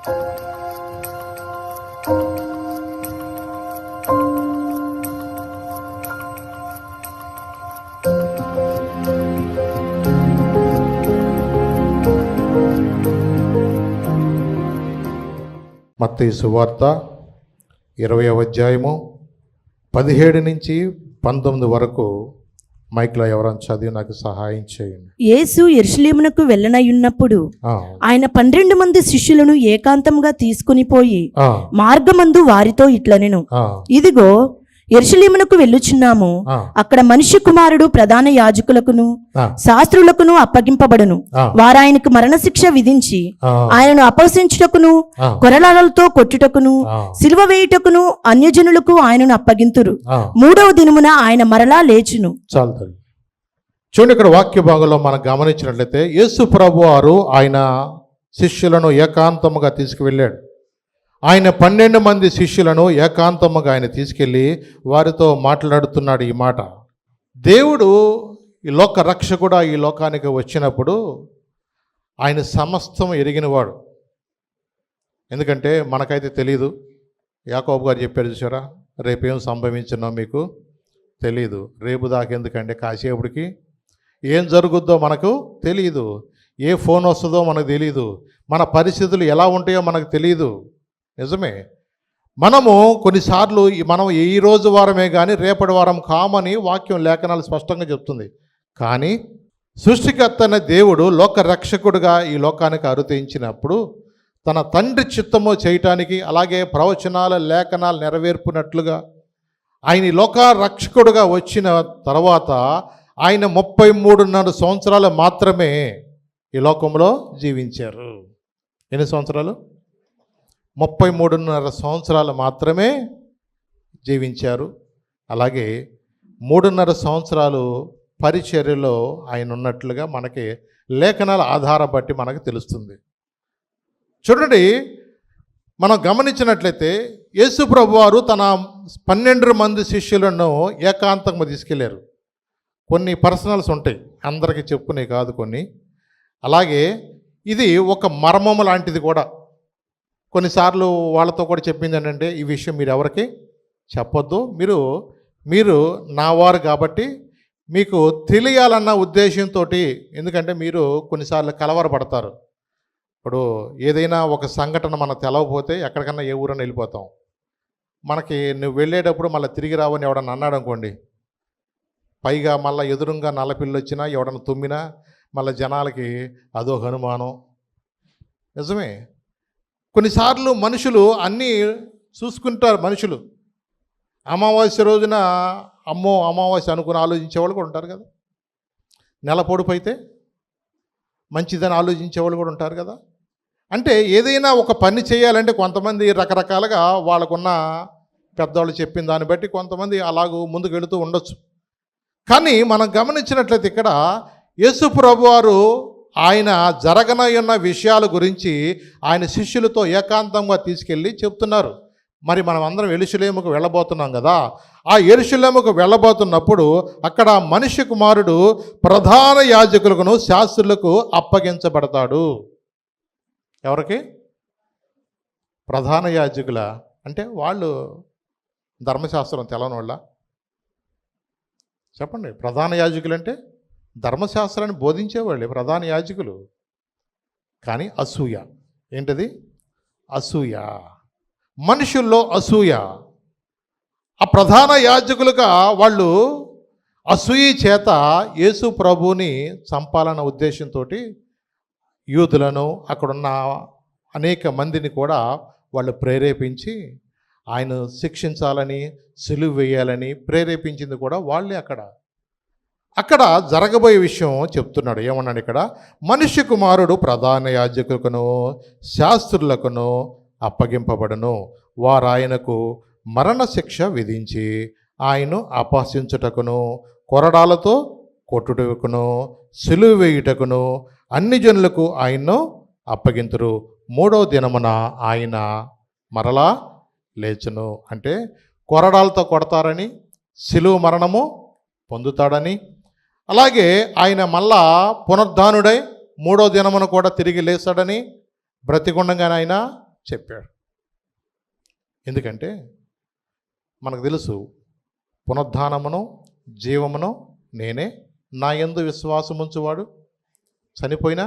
మత్తయి సువార్త 20వ అధ్యాయము 17 నుంచి 19 వరకు మైక్లో ఎవరైనా చదివి నాకు సహాయం చేయండి. యేసు యెరూషలేమునకు వెళ్ళనయున్నప్పుడు ఆయన 12 మంది శిష్యులను ఏకాంతముగా తీసుకుని పోయి మార్గమందు వారితో ఇట్లనెను, ఇదిగో యెరూషలేమునకు వెళ్ళుచున్నాము, అక్కడ మనిషి కుమారుడు ప్రధాన యాజకులకును శాస్త్రులకును అప్పగింపబడును. వారాయనకు మరణశిక్ష విధించి ఆయనను అపహసించుటకును కొరడాలతో కొట్టుటకును సిలువ వేయుటకును అన్యజనులకు ఆయనను అప్పగింతురు. 3వ దినమున ఆయన మరలా లేచును. చాలు చూడండి, ఇక్కడ వాక్య భాగంలో మనం గమనించినట్లయితే యేసు ప్రభు వారు ఆయన శిష్యులను ఏకాంతముగా తీసుకువెళ్ళాడు. ఆయన 12 మంది శిష్యులను ఏకాంతముగా ఆయన తీసుకెళ్ళి వారితో మాట్లాడుతున్నాడు ఈ మాట. దేవుడు ఈ లోక రక్షకుడు ఈ లోకానికి వచ్చినప్పుడు ఆయన సమస్తం ఎరిగినవాడు. ఎందుకంటే మనకైతే తెలియదు. యాకోబు గారు చెప్పారు చూసారా, రేపేం సంభవించినో మీకు తెలియదు. రేపు దాకెందుకంటే కాసేపటికి ఏం జరుగుద్దో మనకు తెలియదు. ఏ ఫోన్ వస్తుందో మనకు తెలియదు. మన పరిస్థితులు ఎలా ఉంటాయో మనకు తెలియదు. నిజమే, మనము కొన్నిసార్లు మనం ఈ రోజు వారమే కానీ రేపటి వారం కామని వాక్యం లేఖనాలు స్పష్టంగా చెప్తుంది. కానీ సృష్టికర్త అనే దేవుడు లోక రక్షకుడుగా ఈ లోకానికి అనుగ్రహించినప్పుడు తన తండ్రి చిత్తము చేయటానికి, అలాగే ప్రవచనాల లేఖనాలు నెరవేర్పునట్లుగా ఆయన ఈ లోక రక్షకుడుగా వచ్చిన తర్వాత ఆయన 33.5 సంవత్సరాలు మాత్రమే ఈ లోకంలో జీవించారు. ఎన్ని సంవత్సరాలు? 33.5 సంవత్సరాలు మాత్రమే జీవించారు. అలాగే 3.5 సంవత్సరాలు పరిచర్యలో ఆయన ఉన్నట్లుగా మనకి లేఖనాల ఆధారం బట్టి మనకు తెలుస్తుంది. చూడండి, మనం గమనించినట్లయితే యేసు ప్రభు వారు తన 12 మంది శిష్యులను ఏకాంతంగా తీసుకెళ్లారు. కొన్ని పర్సనల్స్ ఉంటాయి, అందరికీ చెప్పుకునే కాదు కొన్ని. అలాగే ఇది ఒక మర్మము లాంటిది కూడా. కొన్నిసార్లు వాళ్ళతో కూడా చెప్పింది ఏంటంటే, ఈ విషయం మీరు ఎవరికి చెప్పొద్దు, మీరు నా వారు కాబట్టి మీకు తెలియాలన్న ఉద్దేశంతో. ఎందుకంటే మీరు కొన్నిసార్లు కలవరపడతారు. ఇప్పుడు ఏదైనా ఒక సంఘటన మనకు తెలవకపోతే ఎక్కడికన్నా ఏ ఊరన్నా వెళ్ళిపోతాం. మనకి నువ్వు వెళ్ళేటప్పుడు మళ్ళీ తిరిగి రావని ఎవడన్నా అన్నాడు అనుకోండి, పైగా మళ్ళీ ఎదురుగా నల్లపిల్లి వచ్చినా ఎవడన్నా తుమ్మినా మళ్ళీ జనాలకి అదో అనుమానం. నిజమే, కొన్నిసార్లు మనుషులు అన్నీ చూసుకుంటారు. మనుషులు అమావాస్య రోజున అమ్మో అమావాస్య అనుకుని ఆలోచించేవాళ్ళు కూడా ఉంటారు కదా. నెల పొడుపు అయితే మంచిదని ఆలోచించేవాళ్ళు కూడా ఉంటారు కదా. అంటే ఏదైనా ఒక పని చేయాలంటే కొంతమంది రకరకాలుగా వాళ్ళకున్న పెద్దవాళ్ళు చెప్పిన దాన్ని బట్టి కొంతమంది అలాగూ ముందుకు వెళుతూ ఉండొచ్చు. కానీ మనం గమనించినట్లయితే ఇక్కడ యేసు ప్రభు వారు ఆయన జరగనున్న విషయాల గురించి ఆయన శిష్యులతో ఏకాంతంగా తీసుకెళ్ళి చెప్తున్నారు. మరి మనం అందరం యెరూషలేముకు వెళ్ళబోతున్నాం కదా. ఆ యెరూషలేముకు వెళ్ళబోతున్నప్పుడు అక్కడ మనిషి కుమారుడు ప్రధాన యాజకులకు శాస్త్రులకు అప్పగించబడతాడు. ఎవరికి? ప్రధాన యాజకుల అంటే వాళ్ళు ధర్మశాస్త్రం తెలవని వాళ్ళ? చెప్పండి. ప్రధాన యాజకులు అంటే ధర్మశాస్త్రాన్ని బోధించేవాళ్ళే ప్రధాన యాజకులు. కానీ అసూయ. ఏంటది? అసూయ. మనుషుల్లో అసూయ. ఆ ప్రధాన యాజకులుగా వాళ్ళు అసూయ చేత యేసు ప్రభువుని చంపాలన్న ఉద్దేశంతో యూదులను అక్కడున్న అనేక మందిని కూడా వాళ్ళు ప్రేరేపించి ఆయన శిక్షించాలని, సిలువ వేయాలని ప్రేరేపించింది కూడా వాళ్ళే. అక్కడ జరగబోయే విషయం చెప్తున్నాడు. ఏమన్నాడు ఇక్కడ? మనిషి కుమారుడు ప్రధాన యాజకులకును శాస్త్రులకును అప్పగింపబడును. వారు ఆయనకు మరణశిక్ష విధించి ఆయన్ను అపహసించుటకును కొరడాలతో కొట్టుటకును సిలువ వేయుటకును అన్ని జనులకు ఆయన్ను అప్పగింతురు. 3వ దినమున ఆయన మరలా లేచును. అంటే కొరడాలతో కొడతారని, సిలువ మరణము పొందుతాడని, అలాగే ఆయన మళ్ళా పునరుద్ధానుడై 3వ దినమున కూడా తిరిగి లేస్తాడని, బ్రతికుండగానే ఆయన చెప్పాడు. ఎందుకంటే మనకు తెలుసు, పునరుద్ధానమును జీవమును నేనే, నా యందు విశ్వాసముంచువాడు చనిపోయినా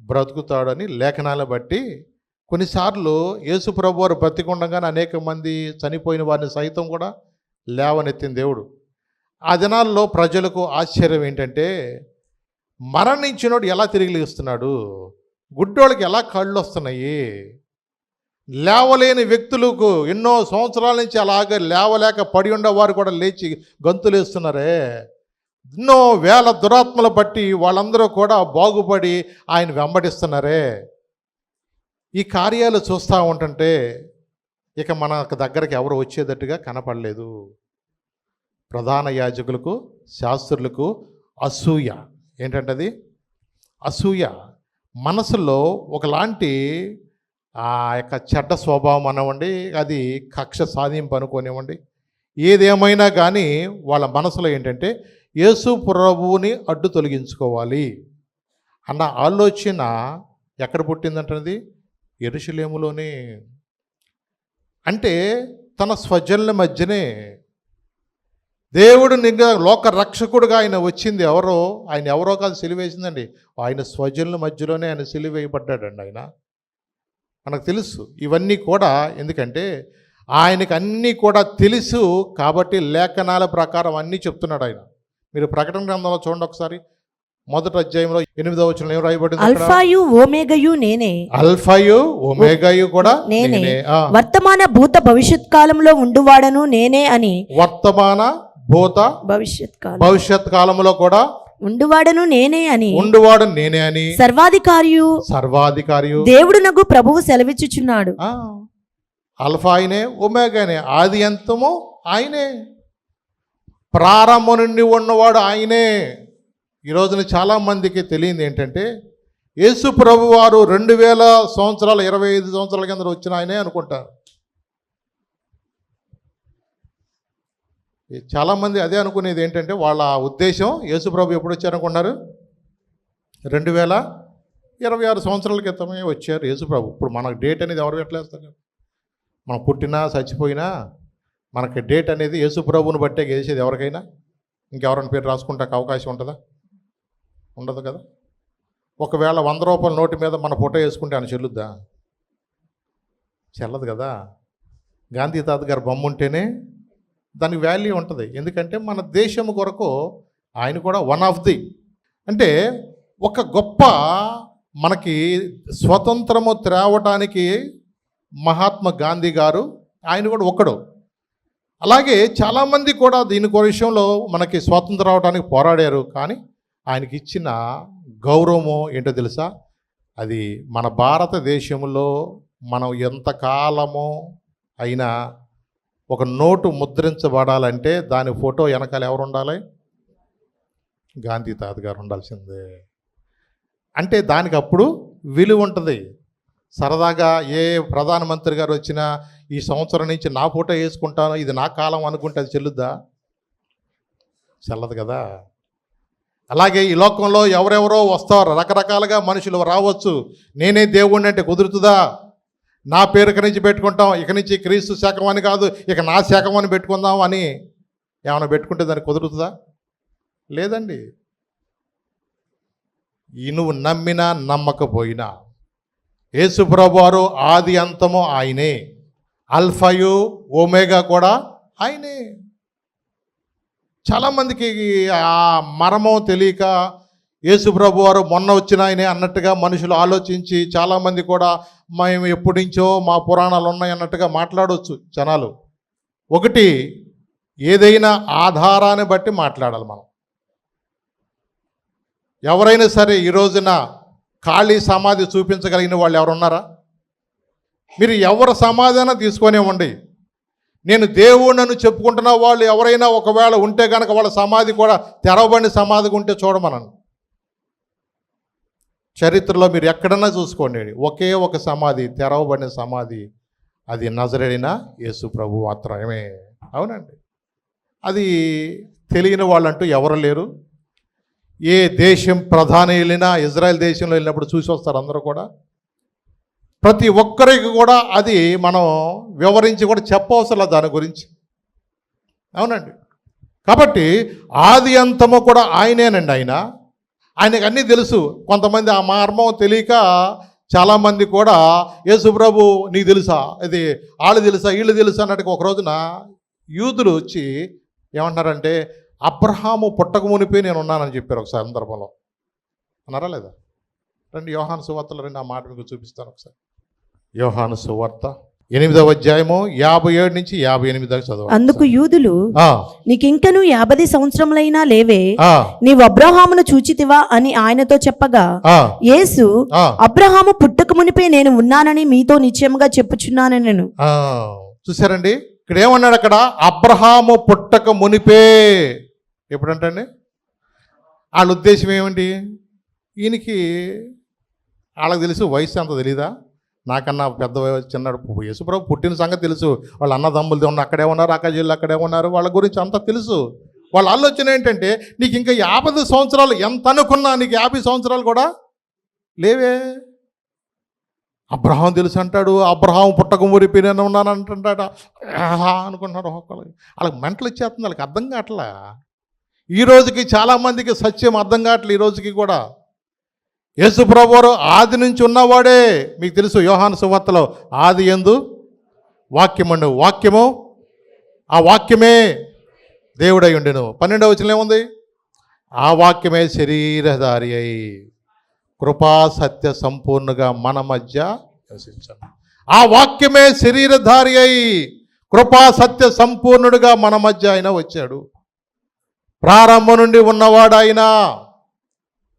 బ్రతుకుతాడని లేఖనాలను బట్టి కొన్నిసార్లు యేసు ప్రభు వారు బ్రతికుండగానే అనేక మంది చనిపోయిన వారిని సైతం కూడా లేవనెత్తిన దేవుడు. ఆ దినాల్లో ప్రజలకు ఆశ్చర్యం ఏంటంటే, మరణించినోడు ఎలా తిరిగి లేస్తున్నాడు, గుడ్డోళ్ళకి ఎలా కళ్ళు వస్తున్నాయి, లేవలేని వ్యక్తులకు ఎన్నో సంవత్సరాల నుంచి అలాగే లేవలేక పడి ఉండేవారు కూడా లేచి గంతులేస్తున్నారే, ఎన్నో వేల దురాత్మలు బట్టి వాళ్ళందరూ కూడా బాగుపడి ఆయన వెంబడిస్తున్నారే. ఈ కార్యాలు చూస్తూ ఉంటుంటే ఇక మన దగ్గరికి ఎవరు వచ్చేటట్టుగా కనపడలేదు. ప్రధాన యాజకులకు శాస్త్రులకు అసూయ. ఏంటంటే అసూయ మనసులో ఒకలాంటి ఆ యొక్క చెడ్డ స్వభావం అనవండి, అది కక్ష సాధింపు అనుకోనివ్వండి, ఏదేమైనా కానీ వాళ్ళ మనసులో ఏంటంటే యేసు ప్రభువుని అడ్డు తొలగించుకోవాలి అన్న ఆలోచన ఎక్కడ పుట్టిందంటది? యెరూషలేములోనే. అంటే తన స్వజనుల మధ్యనే దేవుడు నిజంగా లోక రక్షకుడుగా ఆయన వచ్చింది ఎవరో, ఆయన ఎవరో కాదు సిలువేసిందండి, ఆయన స్వజనుల మధ్యలోనే ఆయన సిలువేయబడ్డాడండి. ఆయన మనకు తెలుసు ఇవన్నీ కూడా. ఎందుకంటే ఆయనకు అన్నీ కూడా తెలుసు కాబట్టి లేఖనాల ప్రకారం అన్నీ చెప్తున్నాడు ఆయన. మీరు ప్రకటన గ్రంథంలో చూడండి ఒకసారి, 1వ అధ్యాయంలో 8వ వచనంలో ఏం రాయబడింది? అల్ఫాయు ఓమేగయు నేనే. అల్ఫాయు ఓమేగయు కూడా నేనే. వర్తమాన భూత భవిష్యత్ కాలంలో ఉండువాడను నేనే అని. వర్తమాన భూత భవిష్యత్ కాలంలో కూడా ఉండువాడను నేనే అని. ఉండువాడు నేనే అని సర్వాధికారియు దేవుడు నగు ప్రభువు సెలవిచ్చుచున్నాడు. అల్ఫా ఆయనే, ఒమేగానే, ఆది అంతము ఆయనే, ప్రారంభం నుండి ఉన్నవాడు ఆయనే. ఈ రోజున చాలామందికి తెలియంది ఏంటంటే యేసు ప్రభు వారు 2000 సంవత్సరాలు 25 సంవత్సరాల కింద వచ్చిన ఆయనే అనుకుంటారు. చాలామంది అదే అనుకునేది ఏంటంటే వాళ్ళ ఉద్దేశం యేసు ప్రభు ఎప్పుడు వచ్చారనుకున్నారు? 2026 సంవత్సరాల క్రితమే వచ్చారు యేసు ప్రభు. ఇప్పుడు మనకు డేట్ అనేది ఎవరు పెట్టలేస్తారు? మనం పుట్టినా చచ్చిపోయినా మనకి డేట్ అనేది యేసు ప్రభువుని బట్టే గెలిచేది. ఎవరికైనా ఇంకెవరైనా పేరు రాసుకుంటే అవకాశం ఉంటుందా? ఉండదు కదా. ఒకవేళ 100 రూపాయల నోటు మీద మన ఫోటో వేసుకుంటే ఆయన చెల్లుద్దా? చెల్లదు కదా. గాంధీ తాత గారు బొమ్మ ఉంటేనే దానికి వాల్యూ ఉంటుంది. ఎందుకంటే మన దేశం కొరకు ఆయన కూడా వన్ ఆఫ్ ది, అంటే ఒక గొప్ప మనకి స్వతంత్రము తేవటానికి మహాత్మా గాంధీ గారు ఆయన కూడా ఒకడు. అలాగే చాలామంది కూడా దీని విషయంలో మనకి స్వాతంత్రం రావడానికి పోరాడారు. కానీ ఆయనకి ఇచ్చిన గౌరవము ఏంటో తెలుసా? అది మన భారతదేశంలో మనం ఎంతకాలమో అయినా ఒక నోటు ముద్రించబడాలంటే దాని ఫోటో వెనకాల ఎవరు ఉండాలి? గాంధీ తాత గారు ఉండాల్సిందే. అంటే దానికి అప్పుడు విలువ ఉంటుంది. సరదాగా ఏ ప్రధానమంత్రి గారు వచ్చినా ఈ సంవత్సరం నుంచి నా ఫోటో వేసుకుంటాను, ఇది నా కాలం అనుకుంటే అది చెల్లుద్దా? చెల్లదు కదా. అలాగే ఈ లోకంలో ఎవరెవరో వస్తారు, రకరకాలుగా మనుషులు రావచ్చు. నేనే దేవుణ్ణి అంటే కుదురుతుందా? నా పేరు ఇక నుంచి పెట్టుకుంటాం, ఇక నుంచి క్రీస్తు శాఖం అని కాదు, ఇక నా శాఖం అని పెట్టుకుందాం అని ఏమైనా పెట్టుకుంటే దానికి కుదురుతుందా? లేదండి. ఈ నువ్వు నమ్మినా నమ్మకపోయినా యేసు ప్రభువారు ఆది అంతము ఆయనే, అల్ఫాయు ఓమేగా కూడా ఆయనే. చాలామందికి ఆ మర్మం తెలియక యేసు ప్రభువారు మొన్న వచ్చిన ఆయనే అన్నట్టుగా మనుషులు ఆలోచించి చాలామంది కూడా మేము ఎప్పటి నుంచో మా పురాణాలు ఉన్నాయి అన్నట్టుగా మాట్లాడవచ్చు జనాలు. ఒకటి, ఏదైనా ఆధారాన్ని బట్టి మాట్లాడాలి మనం. ఎవరైనా సరే ఈ రోజున ఖాళీ సమాధి చూపించగలిగిన వాళ్ళు ఎవరున్నారా? మీరు ఎవరు సమాధానం తీసుకొనివ్వండి. నేను దేవుణ్ణి చెప్పుకుంటున్న వాళ్ళు ఎవరైనా ఒకవేళ ఉంటే కనుక వాళ్ళ సమాధి కూడా తెరవబడిన సమాధిగా ఉంటే చూడమనండి. చరిత్రలో మీరు ఎక్కడన్నా చూసుకోండి, ఒకే ఒక సమాధి, తెరవబడిన సమాధి, అది నజరేయుడైన యేసు ప్రభు మాత్రమే. అవునండి. అది తెలియని వాళ్ళంటూ ఎవరు లేరు. ఏ దేశం ప్రధాని వెళ్ళినా, ఇజ్రాయెల్ దేశంలో వెళ్ళినప్పుడు చూసి వస్తారు అందరూ కూడా. ప్రతి ఒక్కరికి కూడా అది మనం వివరించి కూడా చెప్పవసరం దాని గురించి. అవునండి. కాబట్టి ఆది అంతము కూడా ఆయనేనండి. ఆయనకు అన్నీ తెలుసు. కొంతమంది ఆ మర్మం తెలియక చాలామంది కూడా యేసు ప్రభు నీకు తెలుసా, ఇది వాళ్ళు తెలుసా వీళ్ళు తెలుసా అన్నట్టుగా ఒక రోజున యూదులు వచ్చి ఏమంటున్నారంటే అబ్రహాము పుట్టక మునిపే నేను ఉన్నానని చెప్పారు ఒక సందర్భంలో. అన్నారా లేదా? రండి యోహాను సువార్తలో రండి, ఆ మాట మీకు చూపిస్తాను ఒకసారి. యోహాను సువార్త 8వ అధ్యాయము 57 నుంచి 58 దాకా చదవండి. అందుకు యూదులు, నీకింకను 50 సంవత్సరములైనా లేవే, నీవు అబ్రహామును చూచితివా అని ఆయనతో చెప్పగా, యేసు, అబ్రహాము పుట్టక మునిపే నేను ఉన్నానని మీతో నిశ్చయముగా చెప్పుచున్నానని నేను. చూసారండి, ఇక్కడ ఏమన్నాడు? అక్కడ అబ్రహాము పుట్టక మునిపే. ఎప్పుడంటండి? వాళ్ళ ఉద్దేశం ఏమిటి? ఈయనకి వాళ్ళకి తెలుసు, వయసు అంత తెలీదా? నాకన్నా పెద్ద చిన్నాడు యేసుప్రభు పుట్టిన సంగతి తెలుసు. వాళ్ళ అన్నదమ్ములు ఉన్న అక్కడే ఉన్నారు, అక్కజీళ్ళు అక్కడే ఉన్నారు, వాళ్ళ గురించి అంతా తెలుసు. వాళ్ళ ఆలోచన ఏంటంటే నీకు ఇంకా 50 సంవత్సరాలు ఎంత అనుకున్నా నీకు 50 సంవత్సరాలు కూడా లేవే. అబ్రహాం తెలుసు అంటాడు, అబ్రహాం పుట్టక మురిపి నేను ఉన్నాను అంటుంటాడు అనుకుంటున్నాడు. వాళ్ళకి మెంటలు ఇచ్చేస్తుంది, వాళ్ళకి అర్థం కావట్లా. ఈ రోజుకి చాలామందికి సత్యం అర్థం కావట్లేదు. ఈ రోజుకి కూడా యేసు ప్రభువారు ఆది నుంచి ఉన్నవాడే. మీకు తెలుసు యోహాను సువార్తలో ఆది యందు వాక్యముండు, వాక్యము ఆ వాక్యమే దేవుడై ఉండెను. 12వ వచనంలో ఏముంది? ఆ వాక్యమే శరీరధారి అయి కృపా సత్య సంపూర్ణగా మన మధ్య నివసించాడు. ఆ వాక్యమే శరీరధారి అయి కృపా సత్య సంపూర్ణుడిగా మన మధ్య ఆయన వచ్చాడు. ప్రారంభం నుండి ఉన్నవాడు ఆయన.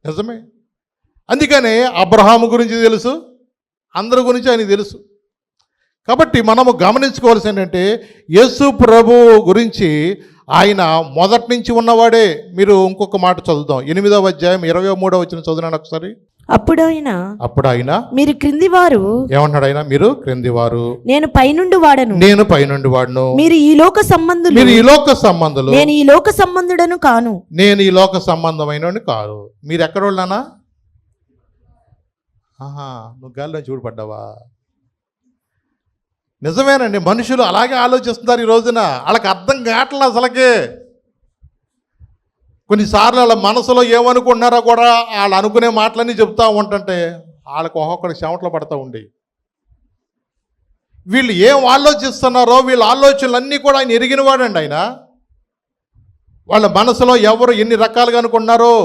నిజమే. అందుకనే అబ్రహాము గురించి తెలుసు, అందరి గురించి ఆయన తెలుసు. కాబట్టి మనము గమనించుకోవాల్సి ఏంటంటే యేసు ప్రభు గురించి ఆయన మొదటి నుంచి ఉన్నవాడే. మీరు ఇంకొక మాట చదువుదాం, 8వ అధ్యాయం 23వ వచనం చదువునాను ఒకసారి. అప్పుడు ఆయన మీరు క్రింది వారు, ఏమన్నాడు ఆయన? మీరు క్రింది వారు, నేను పైనుండి వాడను, నేను పైనుండి వాడును, మీరు ఈ లోక సంబంధులు, మీరు ఈ లోక సంబంధులు, నేను ఈ లోక సంబంధుడను కాను, నేను ఈ లోక సంబంధమైన కాదు. మీరు ఎక్కడ వాళ్ళనా? నువ్వు గాలిలో చూడబడ్డావా? నిజమేనండి, మనుషులు అలాగే ఆలోచిస్తున్నారు ఈ రోజున. వాళ్ళకి అర్థం కావట్లేదు అసలుకే. కొన్నిసార్లు వాళ్ళ మనసులో ఏమనుకుంటున్నారో కూడా వాళ్ళు అనుకునే మాటలన్నీ చెప్తా ఉంటుంటే వాళ్ళకి ఒక్కొక్కటి చెమటలు పడతా ఉండి, వీళ్ళు ఏం ఆలోచిస్తున్నారో వీళ్ళ ఆలోచనలన్నీ కూడా ఆయన ఎరిగినవాడండి. ఆయన వాళ్ళ మనసులో ఎవరు ఎన్ని రకాలుగా అనుకున్నారో,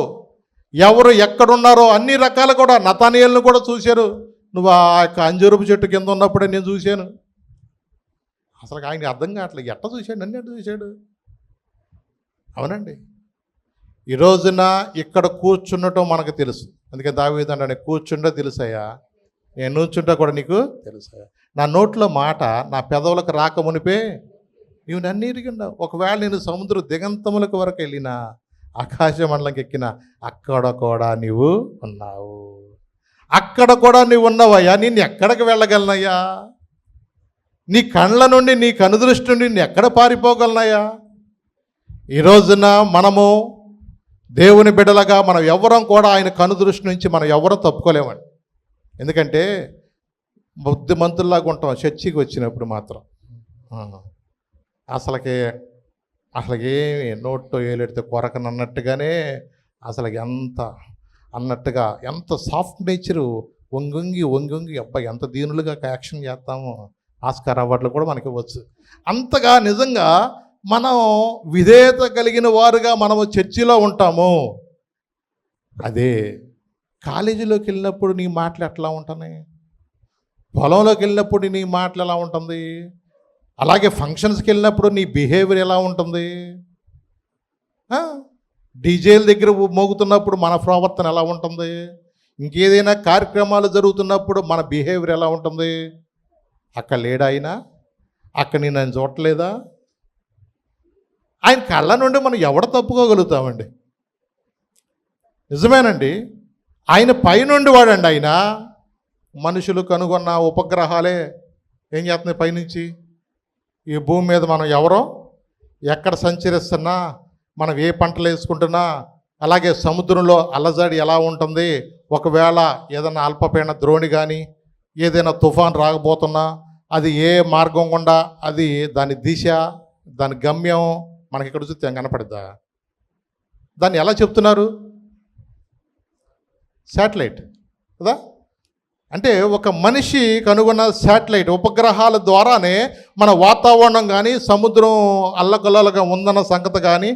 ఎవరు ఎక్కడున్నారో అన్ని రకాలు కూడా. నతానియేలును కూడా చూశారు. నువ్వు ఆ యొక్క అంజూరపు చెట్టు కింద ఉన్నప్పుడే నేను చూశాను. అసలు ఆయనకి అర్థం కావట్లేదు, ఎట్ట చూశాడు, నన్ను ఎట్ట చూశాడు. అవునండి, ఈ రోజున ఇక్కడ కూర్చున్నటం మనకు తెలుసు. అందుకే దావీదు అంటాడు, కూర్చుంటే తెలుసయ్యా, నేను నుంచుంటా కూడా నీకు తెలుసయ్యా. నా నోట్లో మాట నా పెదవులకు రాక మునిపే నీవు నన్ను ఎరిగినావు. ఒకవేళ నేను సముద్ర దిగంతములకు వరకు వెళ్ళినా, ఆకాశ మండలంకి ఎక్కినా, అక్కడ కూడా నీవు ఉన్నావు. అక్కడ కూడా నీవు ఉన్నావయ్యా. నేను ఎక్కడికి వెళ్ళగలనయ్యా? నీ కళ్ళ నుండి, నీ కనుదృష్టి నుండి నేను ఎక్కడ పారిపోగలనయ్యా? ఈ రోజున మనము దేవుని బిడ్డలుగా మనం ఎవరం కూడా ఆయన కనుదృష్టి నుంచి మనం ఎవరం తప్పుకోలేమండి. ఎందుకంటే బుద్ధిమంతుల్లాగా ఉంటాం చర్చికి వచ్చినప్పుడు మాత్రం. అసలుకి ఏమి నోట్లో ఏలెడితే కొరకనన్నట్టుగానే అసలు ఎంత సాఫ్ట్ నేచరు, వంగి అబ్బాయి ఎంత దీనులుగా యాక్షన్ చేస్తామో ఆస్కార్ అవార్డులు కూడా మనకి ఇవ్వచ్చు. అంతగా నిజంగా మనం విధేయత కలిగిన వారుగా మనము చర్చిలో ఉంటాము. అదే కాలేజీలోకి వెళ్ళినప్పుడు నీ మాటలు ఎట్లా ఉంటున్నాయి, పొలంలోకి వెళ్ళినప్పుడు నీ మాటలు ఎలా ఉంటుంది, అలాగే ఫంక్షన్స్కి వెళ్ళినప్పుడు నీ బిహేవియర్ ఎలా ఉంటుంది, డీజేల దగ్గర మోగుతున్నప్పుడు మన ప్రవర్తన ఎలా ఉంటుంది, ఇంకేదైనా కార్యక్రమాలు జరుగుతున్నప్పుడు మన బిహేవియర్ ఎలా ఉంటుంది. అక్కడ లేడా ఆయన? అక్కడ నేను చూడలేదా? ఆయన కళ్ళ నుండి మనం ఎవడ తప్పుకోగలుగుతామండి? నిజమేనండి, ఆయన పైనుండి వాడండి. ఆయన మనుషులు కనుగొన్న ఉపగ్రహాలే ఏం చేస్తున్నాయి పైనుంచి. ఈ భూమి మీద మనం ఎవరో ఎక్కడ సంచరిస్తున్నా, మనం ఏ పంటలు వేసుకుంటున్నా, అలాగే సముద్రంలో అలజడి ఎలా ఉంటుంది, ఒకవేళ ఏదన్నా అల్పపీడన ద్రోణి కానీ ఏదైనా తుఫాన్ రాకపోతున్నా అది ఏ మార్గం గుండా అది దాని దిశ, దాని గమ్యం మనకి ఇక్కడ చూస్తే కనపడద్దా? దాన్ని ఎలా చెప్తున్నారు? శాటిలైట్ కదా. అంటే ఒక మనిషి కనుగొన్న శాటిలైట్ ఉపగ్రహాల ద్వారానే మన వాతావరణం కానీ, సముద్రం అల్లకల్లలుగా ఉందన్న సంగతి కానీ,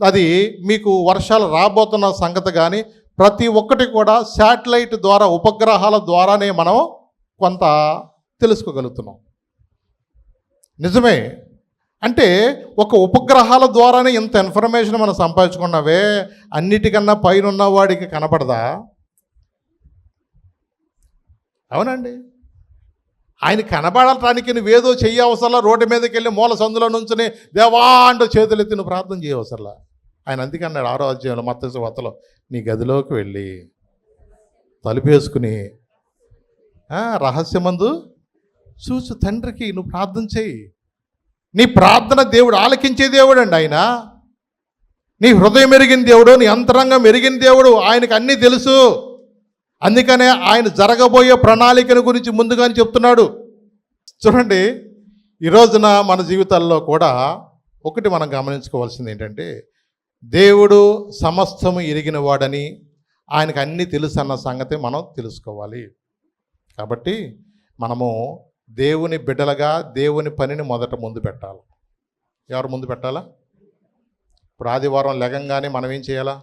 అది మీకు వర్షాలు రాబోతున్న సంగతి కానీ, ప్రతి ఒక్కటి కూడా శాటిలైట్ ద్వారా, ఉపగ్రహాల ద్వారానే మనం కొంత తెలుసుకోగలుగుతున్నాం. నిజమే. అంటే ఒక ఉపగ్రహాల ద్వారానే ఇంత ఇన్ఫర్మేషన్ మనం సంపాదించుకున్నావే, అన్నిటికన్నా పైన ఉన్నవాడికి కనపడదా? అవునండి. ఆయన కనబడటానికి నువ్వేదో చెయ్యి అవసరంలా, రోడ్డు మీదకి వెళ్ళి మూల సందులో నుంచుని దేవా అంటూ చేతులెత్తి నువ్వు ప్రార్థన చేయవసరంలా. ఆయన అందుకే అన్నాడు 6వ అధ్యాయంలో మత్తయి సువార్తలో, నీ గదిలోకి వెళ్ళి తలుపేసుకుని రహస్యమందు చూసు తండ్రికి నువ్వు ప్రార్థన చేయి. నీ ప్రార్థన దేవుడు ఆలకించే దేవుడు అండి ఆయన. నీ హృదయం ఎరిగిన దేవుడు, నీ అంతరంగం ఎరిగిన దేవుడు. ఆయనకు అన్నీ తెలుసు. అందుకనే ఆయన జరగబోయే ప్రణాళికను గురించి ముందుగానే చెప్తున్నాడు. చూడండి, ఈ రోజున మన జీవితాల్లో కూడా ఒకటి మనం గమనించుకోవాల్సింది ఏంటంటే, దేవుడు సమస్తము ఎరిగిన వాడని, ఆయనకు అన్నీ తెలుసు అన్న సంగతి మనం తెలుసుకోవాలి. కాబట్టి మనము దేవుని బిడ్డలుగా దేవుని పనిని మొదట ముందు పెట్టాలి. ఎవరు ముందు పెట్టాలా? ఇప్పుడు ఆదివారం లెగంగానే మనం ఏం చేయాలా?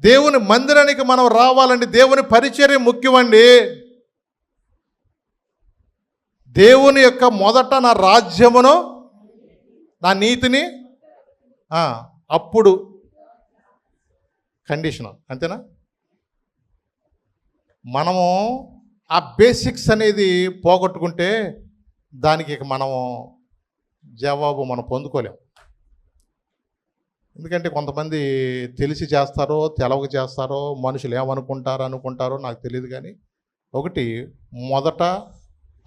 దేవుని మందిరానికి మనం రావాలండి. దేవుని పరిచర్య ముఖ్యమండి. దేవుని యొక్క మొదట నా రాజ్యమును, నా నీతిని, అప్పుడు కండిషన్. అంతేనా? మనము ఆ బేసిక్స్ అనేది పోగొట్టుకుంటే దానికి ఇక మనము జవాబు మనం పొందుకోలేం. ఎందుకంటే కొంతమంది తెలిసి చేస్తారో తెలవక చేస్తారో, మనుషులు ఏమనుకుంటారో నాకు తెలియదు. కానీ ఒకటి, మొదట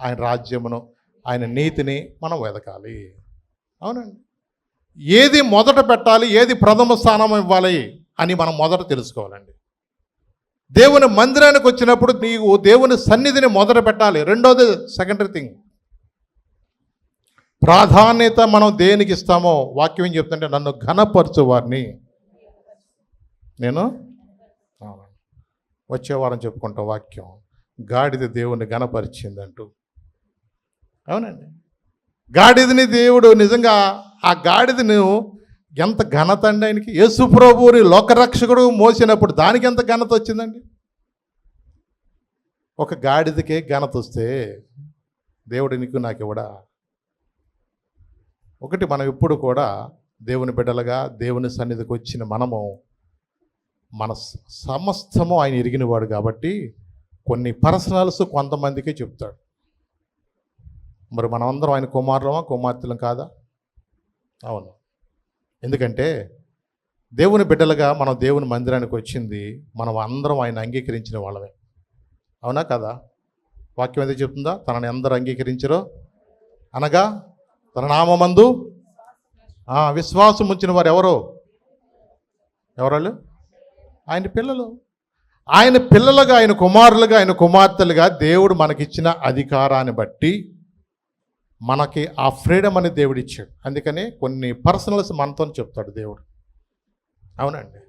ఆయన రాజ్యమును, ఆయన నీతిని మనం వెదకాలి. అవునండి. ఏది మొదట పెట్టాలి, ఏది ప్రథమ స్థానం ఇవ్వాలి అని మనం మొదట తెలుసుకోవాలండి. దేవుని మందిరానికి వచ్చినప్పుడు నీవు దేవుని సన్నిధిని మొదట పెట్టాలి. రెండోది సెకండరీ థింగ్, ప్రాధాన్యత మనం దేనికి ఇస్తామో, వాక్యం ఏం చెప్తుంటే, నన్ను ఘనపరచు వారిని నేను వచ్చే వారం చెప్పుకుంటా వాక్యం, గాడిద దేవుని ఘనపరిచిందంటూ. అవునండి. గాడిదని దేవుడు నిజంగా ఆ గాడిదను ఎంత ఘనత అండి ఆయనకి. యేసు ప్రభువుని లోకరక్షకుడు మోసినప్పుడు దానికి ఎంత ఘనత వచ్చిందండి. ఒక గాడిదకే ఘనత వస్తే దేవుడు నీకు నాకు ఇవ్వడా? ఒకటి, మనం ఎప్పుడు కూడా దేవుని బిడ్డలుగా దేవుని సన్నిధికి వచ్చిన మనము, మన సమస్తము ఆయన ఎరిగినవాడు కాబట్టి కొన్ని పర్సనల్స్ కొంతమందికే చెప్తాడు. మరి మనమందరం ఆయన కుమారులమా కుమార్తెలం కాదా? అవును. ఎందుకంటే దేవుని బిడ్డలుగా మనం దేవుని మందిరానికి వచ్చింది, మనం అందరం ఆయన అంగీకరించిన వాళ్ళమే. అవునా కదా? వాక్యం ఏదో చెప్తుందా? తనని అందరూ అంగీకరించరో అనగా తన నామమందు విశ్వాసం ఉంచిన వారు ఎవరు? ఆయన పిల్లలు. ఆయన పిల్లలుగా, ఆయన కుమారులుగా, ఆయన కుమార్తెలుగా దేవుడు మనకిచ్చిన అధికారాన్ని బట్టి మనకి ఆ ఫ్రీడమ్ అని దేవుడు ఇచ్చాడు. అందుకని కొన్ని పర్సనల్స్ మనతో చెప్తాడు దేవుడు. అవునండి.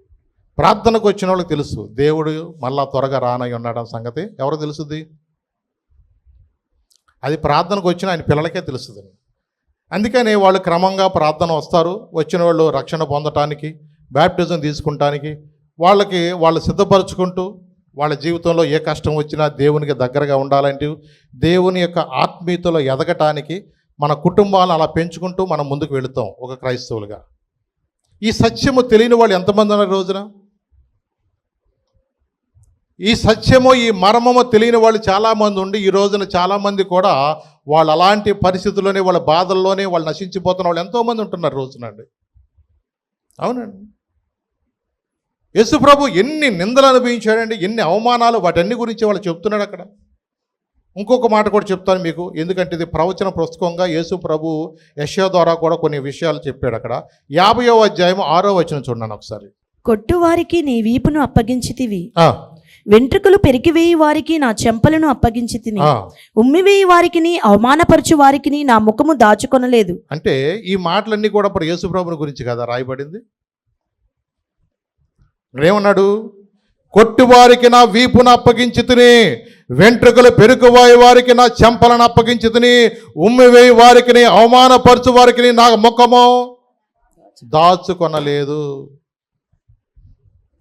ప్రార్థనకు వచ్చిన వాళ్ళకి తెలుసు దేవుడు మళ్ళా త్వరగా రానై ఉన్నాడన్న సంగతి ఎవరు తెలుసుది? అది ప్రార్థనకు వచ్చిన ఆయన పిల్లలకే తెలుస్తుంది. అందుకని వాళ్ళు క్రమంగా ప్రార్థన వస్తారు. వచ్చిన వాళ్ళు రక్షణ పొందటానికి, బ్యాప్టిజం తీసుకుంటానికి వాళ్ళు సిద్ధపరచుకుంటూ, వాళ్ళ జీవితంలో ఏ కష్టం వచ్చినా దేవునికి దగ్గరగా ఉండాలంటూ, దేవుని యొక్క ఆత్మీయతలో ఎదగటానికి మన కుటుంబాలను అలా పెంచుకుంటూ మనం ముందుకు వెళుతాం ఒక క్రైస్తవులుగా. ఈ సత్యము తెలియని వాళ్ళు ఎంతమంది ఉన్నారు రోజున? ఈ సత్యము, ఈ మర్మము తెలియని వాళ్ళు చాలామంది ఉండి, ఈ రోజున చాలామంది కూడా వాళ్ళు అలాంటి పరిస్థితుల్లోనే, వాళ్ళ బాధల్లోనే వాళ్ళు నశించిపోతున్న వాళ్ళు ఎంతోమంది ఉంటున్నారు రోజునండి. అవునండి. యేసు ప్రభు ఎన్ని నిందలు అనుభవించాడండి, ఎన్ని అవమానాలు, వాటన్ని గురించి వాళ్ళు చెప్తున్నాడు అక్కడ. ఇంకొక మాట కూడా చెప్తాను మీకు, ఎందుకంటే ఇది ప్రవచన పుస్తకంగా యేసు ప్రభు యెషయా ద్వారా కూడా కొన్ని విషయాలు చెప్పాడు అక్కడ. 50వ అధ్యాయం 6వ వచనం చూడండి ఒకసారి. కొట్టువారికి నీ వీపును అప్పగించితివి, వెంట్రుకలు పెరికివేయి వారికి నా చెంపలను అప్పగించి తిని ఆ, ఉమ్మివేయి వారికి అవమానపరచు వారికి నా ముఖము దాచుకొనలేదు. అంటే ఈ మాటలన్నీ కూడా ఇప్పుడు యేసుప్రభుని గురించి కదా రాయబడింది. ఏమన్నాడు? కొట్టువారికి నా వీపును అప్పగించి తిని, వెంట్రుకలు పెరుకువాయి వారికి నా చెంపలను అప్పగించి తిని, ఉమ్మివేయి వారికి అవమానపరచు వారికి నా ముఖము దాచుకొనలేదు.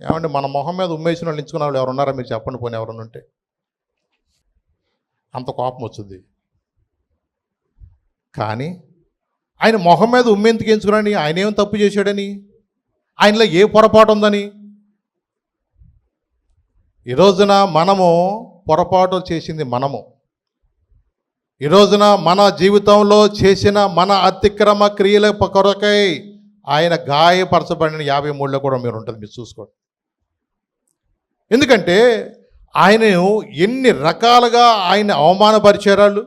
ఏమంటే మన మొహం మీద ఉమ్మేసిన వాళ్ళు ఎంచుకున్న వాళ్ళు ఎవరు ఉన్నారా మీరు చెప్పండి, పోనీ ఎవరన్నా ఉంటే. అంత కోపం వచ్చింది. కానీ ఆయన మొహం మీద ఉమ్మెందుకు ఎంచుకున్నాడని, ఆయన ఏం తప్పు చేశాడని, ఆయనలో ఏ పొరపాటు ఉందని. ఈ రోజున మనము పొరపాటు చేసింది మనము. ఈ రోజున మన జీవితంలో చేసిన మన అతిక్రమ క్రియల కొరకై ఆయన గాయపరచబడిన 53లో కూడా మీరు ఉంటుంది, మీరు చూసుకోండి. ఎందుకంటే ఆయనను ఎన్ని రకాలుగా ఆయన అవమానపరిచారు.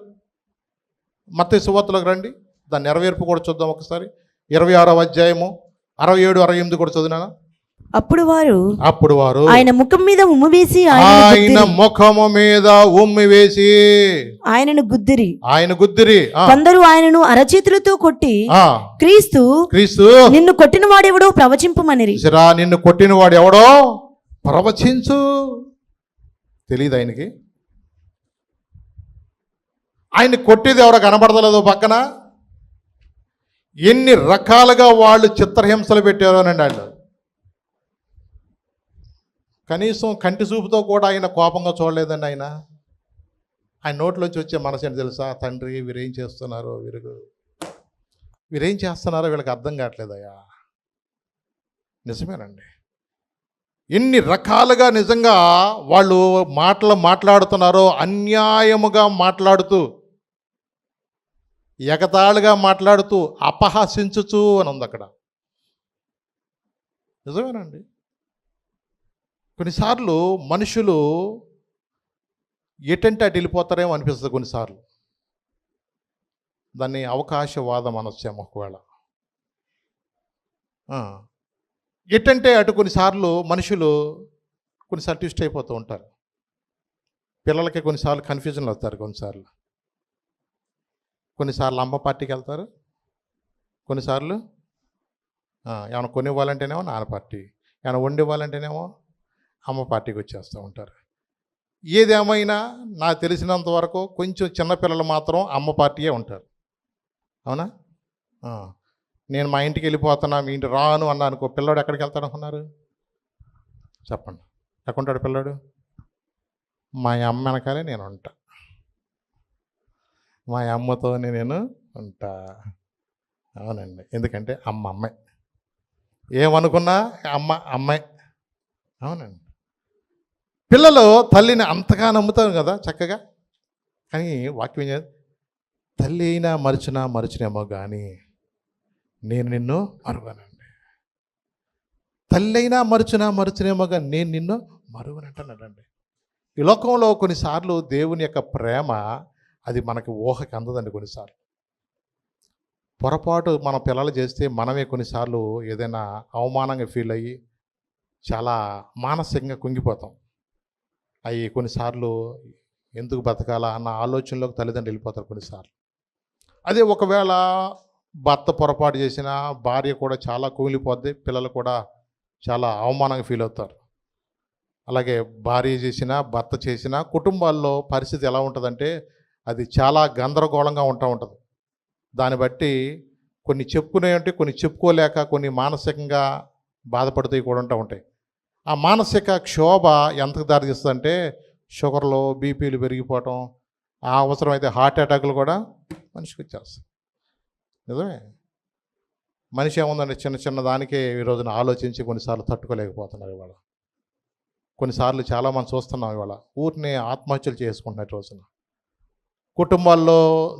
మత్తయి సువార్తలోకి రండి, దాని నెరవేర్పు కూడా చూద్దాం ఒకసారి. 26వ అధ్యాయము 67, 68 కూడా చదివినా. అప్పుడు వారు ఆయన ముఖం మీద ఉమ్ము వేసి ఆయన ముఖము మీద ఉమ్మి వేసి ఆయనను గుద్దిరి. కొందరు ఆయనను అరచేతులతో కొట్టి క్రీస్తు నిన్ను కొట్టిన వాడెవడో ప్రవచింపమనిరి. నిన్ను కొట్టిన వాడు ఎవడో ప్రవచించు. తెలియదు ఆయనకి. ఆయన కొట్టేది ఎవరో కనబడతలేదు పక్కన. ఎన్ని రకాలుగా వాళ్ళు చిత్రహింసలు పెట్టారోనండి వాళ్ళు. కనీసం కంటి చూపుతో కూడా ఆయన కోపంగా చూడలేదండి. ఆయన నోట్లోంచి వచ్చే మనసు ఏంటి తెలుసా? తండ్రి, వీరేం చేస్తున్నారో, వీరేం చేస్తున్నారో వీళ్ళకి అర్థం కావట్లేదయ్యా. నిజమేనండి. ఎన్ని రకాలుగా నిజంగా వాళ్ళు మాట్లాడుతున్నారో, అన్యాయముగా మాట్లాడుతూ, ఎగతాళిగా మాట్లాడుతూ, అపహసించుచు అని ఉంది అక్కడ. నిజమేనండి. కొన్నిసార్లు మనుషులు ఎటంటే అటు వెళ్ళిపోతారేమో అనిపిస్తుంది కొన్నిసార్లు. దాన్ని అవకాశవాదం అనొచ్చేమో ఒకవేళ. ఎటంటే అటు కొన్నిసార్లు మనుషులు కొన్నిసార్లు ట్విస్ట్ అయిపోతూ ఉంటారు. పిల్లలకి కొన్నిసార్లు కన్ఫ్యూజన్లు వస్తారు. కొన్నిసార్లు అమ్మ పార్టీకి వెళ్తారు, కొన్నిసార్లు ఏమైనా కొనివ్వాలంటేనేమో నాన్న పార్టీ, ఏమైనా వండి ఇవ్వాలంటేనేమో అమ్మ పార్టీకి వచ్చేస్తూ ఉంటారు. ఏదేమైనా నాకు తెలిసినంత వరకు కొంచెం చిన్నపిల్లలు మాత్రం అమ్మ పార్టీయే ఉంటారు. అవునా? నేను మా ఇంటికి వెళ్ళిపోతున్నా, మీ ఇంటి రాను అన్నా అనుకో, పిల్లాడు ఎక్కడికి వెళ్తాడు అనుకున్నారు? చెప్పండి, ఎక్కడుంటాడు పిల్లాడు? మా అమ్మ వెనకాలే నేను ఉంటా, మా అమ్మతోనే నేను ఉంటా. అవునండి. ఎందుకంటే అమ్మాయి ఏమనుకున్నా అమ్మాయి. అవునండి. పిల్లలు తల్లిని అంతగా నమ్ముతారు కదా చక్కగా. కానీ వాక్యం ఏం, తల్లి అయినా మరచినేమో కానీ నేను నిన్ను మరువనండి. తల్లి అయినా మరచినేమో కానీ నేను నిన్ను మరువనంటానండి. ఈ లోకంలో కొన్నిసార్లు దేవుని యొక్క ప్రేమ అది మనకి ఊహకి అందదండి. కొన్నిసార్లు పొరపాటు మన పిల్లలు చేస్తే మనమే కొన్నిసార్లు ఏదైనా అవమానంగా ఫీల్ అయ్యి చాలా మానసికంగా కుంగిపోతాం. అవి కొన్నిసార్లు ఎందుకు బతకాలా అన్న ఆలోచనలోకి తల్లిదండ్రులు వెళ్ళిపోతారు కొన్నిసార్లు. అదే ఒకవేళ భర్త పొరపాటు చేసినా భార్య కూడా చాలా కూలిపోద్ది, పిల్లలు కూడా చాలా అవమానంగా ఫీల్ అవుతారు. అలాగే భార్య చేసినా భర్త చేసినా కుటుంబాల్లో పరిస్థితి ఎలా ఉంటుందంటే అది చాలా గందరగోళంగా ఉంటుంది. దాన్ని బట్టి కొన్ని చెప్పుకునే ఉంటే, కొన్ని చెప్పుకోలేక కొన్ని మానసికంగా బాధపడుతూ కూడా ఉంటాయి. ఆ మానసిక క్షోభ ఎంతకు దారితీస్తుందంటే షుగర్లు, బీపీలు పెరిగిపోవటం, ఆ అవసరమైతే హార్ట్ అటాకులు కూడా మనిషికి వచ్చేస్తాయి. నిజమే. మనిషి ఏముందంటే చిన్న దానికే ఈ రోజున ఆలోచించి కొన్నిసార్లు తట్టుకోలేకపోతున్నారు. ఇవాళ కొన్నిసార్లు చాలామంది చూస్తున్నాం ఇవాళ ఊరిని ఆత్మహత్యలు చేసుకుంటున్నారు రోజున. కుటుంబాల్లో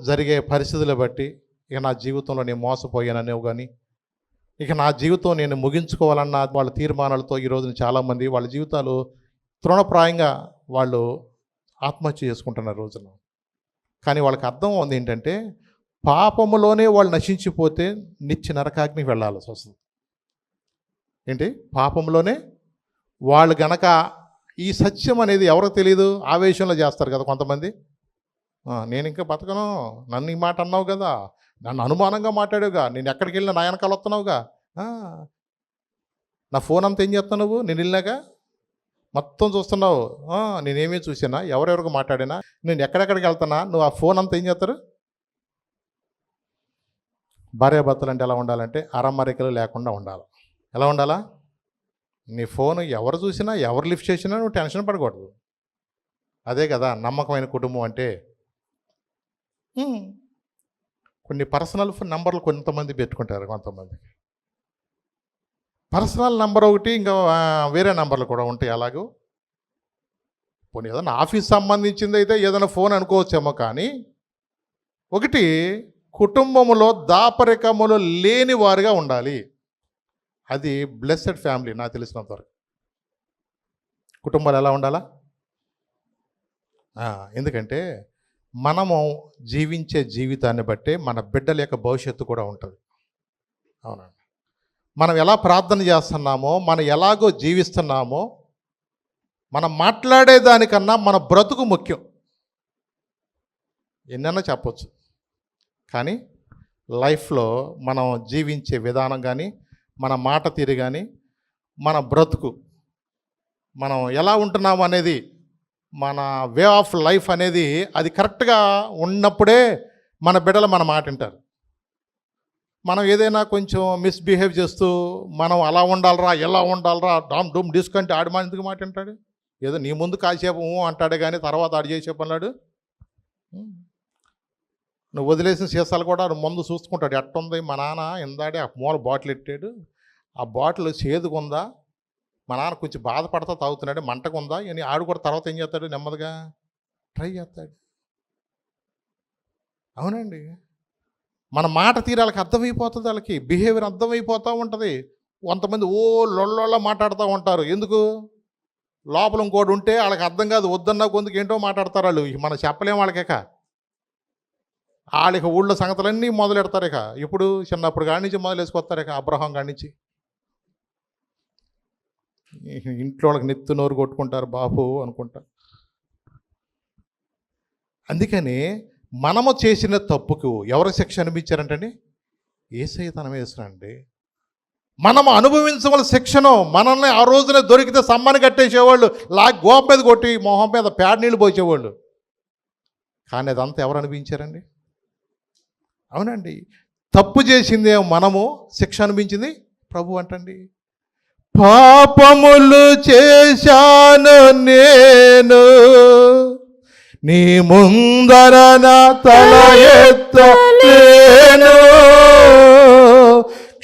జరిగే పరిస్థితులు బట్టి ఇక నా జీవితంలో నేను మోసపోయాననేవి కానీ, ఇక నా జీవితం నేను ముగించుకోవాలన్న వాళ్ళ తీర్మానాలతో ఈ రోజున చాలామంది వాళ్ళ జీవితాలు తృణప్రాయంగా వాళ్ళు ఆత్మహత్య చేసుకుంటున్నారు రోజున. కానీ వాళ్ళకి అర్థం ఉంది ఏంటంటే పాపములోనే వాళ్ళు నశించిపోతే నిత్య నరకాగ్నికి వెళ్ళాల్సి వస్తుంది. ఏంటి? పాపంలోనే వాళ్ళు గనక ఈ సత్యం అనేది ఎవరికి తెలియదు? ఆవేశంలో చేస్తారు కదా కొంతమంది. నేను ఇంకా బతకను, నన్ను ఈ మాట అన్నావు కదా, నన్ను అనుమానంగా మాట్లాడావుగా, నేను ఎక్కడికి వెళ్ళినా నా వెనకాల వస్తున్నావుగా, నా ఫోన్ అంతా ఏం చేస్తున్నావు నువ్వు, నేను వెళ్ళాక మొత్తం చూస్తున్నావు, నేనేమీ చూసినా, ఎవరెవరికి మాట్లాడినా, నేను ఎక్కడెక్కడికి వెళ్తున్నా, నువ్వు ఆ ఫోన్ అంతా ఏం చేస్తారు? భార్యాభర్తలు అంటే ఎలా ఉండాలంటే అరమరికలు లేకుండా ఉండాలి. ఎలా ఉండాలా? నీ ఫోన్ ఎవరు చూసినా, ఎవరు లిఫ్ట్ చేసినా నువ్వు టెన్షన్ పడకూడదు. అదే కదా నమ్మకమైన కుటుంబం అంటే. కొన్ని పర్సనల్ నంబర్లు కొంతమంది పెట్టుకుంటారు. కొంతమంది పర్సనల్ నంబర్ ఒకటి, ఇంకా వేరే నంబర్లు కూడా ఉంటాయి. అలాగూ పోనీ ఏదైనా ఆఫీస్ సంబంధించింది అయితే ఏదైనా ఫోన్ అనుకోవచ్చేమో, కానీ ఒకటి కుటుంబంలో దాపరికములు లేని వారుగా ఉండాలి. అది బ్లెస్సెడ్ ఫ్యామిలీ. నాకు తెలిసినంతవరకు కుటుంబాలు ఎలా ఉండాలా? ఎందుకంటే మనము జీవించే జీవితాన్ని బట్టే మన బిడ్డల యొక్క భవిష్యత్తు కూడా ఉంటుంది. అవునండి. మనం ఎలా ప్రార్థన చేస్తున్నామో, మనం ఎలాగో జీవిస్తున్నామో, మనం మాట్లాడేదానికన్నా మన బ్రతుకు ముఖ్యం. ఎన్నైనా చెప్పొచ్చు, కానీ లైఫ్లో మనం జీవించే విధానం కానీ, మన మాట తీరు కానీ, మన బ్రతుకు, మనం ఎలా ఉంటున్నాము అనేది, మన వే ఆఫ్ లైఫ్ అనేది అది కరెక్ట్గా ఉన్నప్పుడే మన బిడ్డలు మన మాట వింటారు. మనం ఏదైనా కొంచెం మిస్బిహేవ్ చేస్తూ మనం అలా ఉండాలరా, ఎలా ఉండాలరా, డామ్ డూమ్ డిస్కంటే ఆడి మన ఎందుకు మాట వింటాడు? ఏదో నీ ముందు కాసేపు అంటాడే కానీ తర్వాత ఆడు చేసే పన్నాడు. నువ్వు వదిలేసిన సీసాలు కూడా ముందు చూసుకుంటాడు. ఎట్టుంది మా నాన్న ఇందాడే ఆ మూల బాటిల్ ఎట్టాడు, ఆ బాటిల్ చేదుకుందా, మా నాన్న కొంచెం బాధపడతా తాగుతున్నాడు, మంటకుందా అని ఆడు కూడా తర్వాత ఏం చేస్తాడు? నెమ్మదిగా ట్రై చేస్తాడు. అవునండి. మన మాట తీరాలకి అర్థమైపోతుంది, వాళ్ళకి బిహేవియర్ అర్థమైపోతూ ఉంటుంది. కొంతమంది లొల్ల మాట్లాడుతూ ఉంటారు. ఎందుకు? లోపల ఇంకోటి ఉంటే వాళ్ళకి అర్థం కాదు, వద్దన్నా కొందుకు ఏంటో మాట్లాడతారు వాళ్ళు. మనం చెప్పలేము వాళ్ళకిక. వాళ్ళకి ఊళ్ళో సంగతులన్నీ మొదలెడతారు. ఇక ఇప్పుడు చిన్నప్పుడు కాడి నుంచి మొదలేసుకొస్తారు. ఇక అబ్రహాం కాడి నుంచి ఇంట్లో వాళ్ళకి నెత్తి నోరు కొట్టుకుంటారు, బాబు అనుకుంటారు. అందుకని మనము చేసిన తప్పుకు ఎవరు శిక్ష అనిపించారంటండి? యేసయ్య తన వేస్తున్నారండి. మనము అనుభవించవలసిన శిక్షను మనల్ని ఆ రోజునే దొరికితే సమ్మని కట్టేసేవాళ్ళు, గోప మీద కొట్టి మొహం మీద పేడ నీళ్ళు పోసేవాళ్ళు. కానీ అదంతా ఎవరు అనిపించారండి? అవునండి. తప్పు చేసిందే మనము, శిక్ష అనిపించింది ప్రభు అంటండి. పాపములు చేశాను నేను, నీ ముందర నా తల ఎత్తలేను,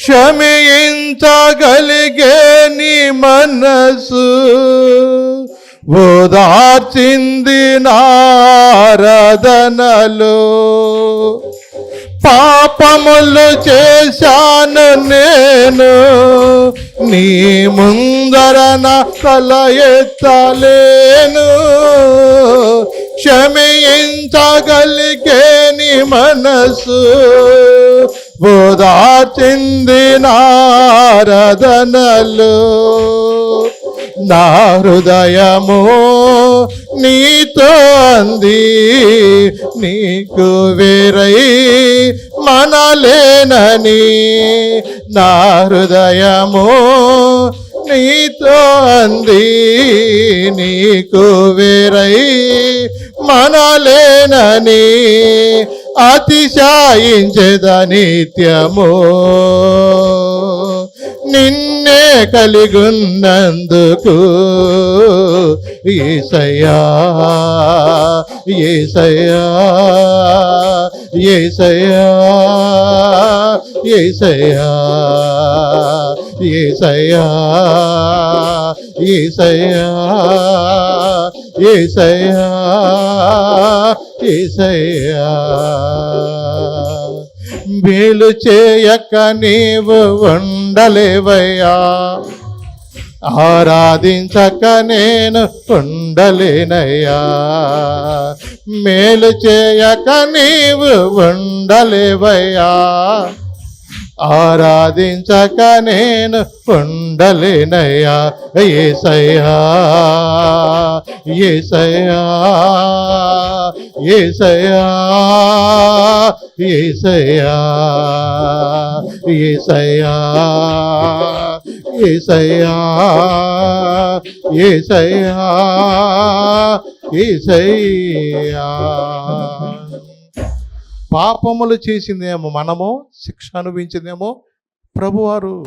క్షమించగలిగే నీ మనసు ఓదార్చింది నారదనలో. పాపములు చేశాను నేను, నీ ముందర నా తల ఎత్తలేను, క్షమించగలిగే నీ మనసు ఓదార్చింది నారదనలో. నా హృదయము నీతో అంది, నీకు వేరై మనలేనని. నా హృదయము నీతో అంది, నీకు వేరై మనలేనని. అతిశయించెద నిత్యము నిన్నే కలిగున్నందుకు. యేసయ్యా యేసయ్యా యేసయ్యా యేసయ్యా యేసయ్యా యేసయ్యా యేసయ్యా యేసయ్యా. మేలు చేయక నీవు ఉండలేవయ్యా, ఆరాధించక నేను ఉండలేనయ్యా. మేలు చేయక నీవు ఉండలేవయ్యా, ఆరాధించక నేను ఉండలేనయ్యా యేసయ్యా యేసయ్యా యేసయ్యా యేసయ్యా యేసయ్యా యేసయ్యా యేసయ్యా యేసయ్యా. పాపములు చేసిందేమో మనము, శిక్ష అనుభవించిందేమో ప్రభువారు.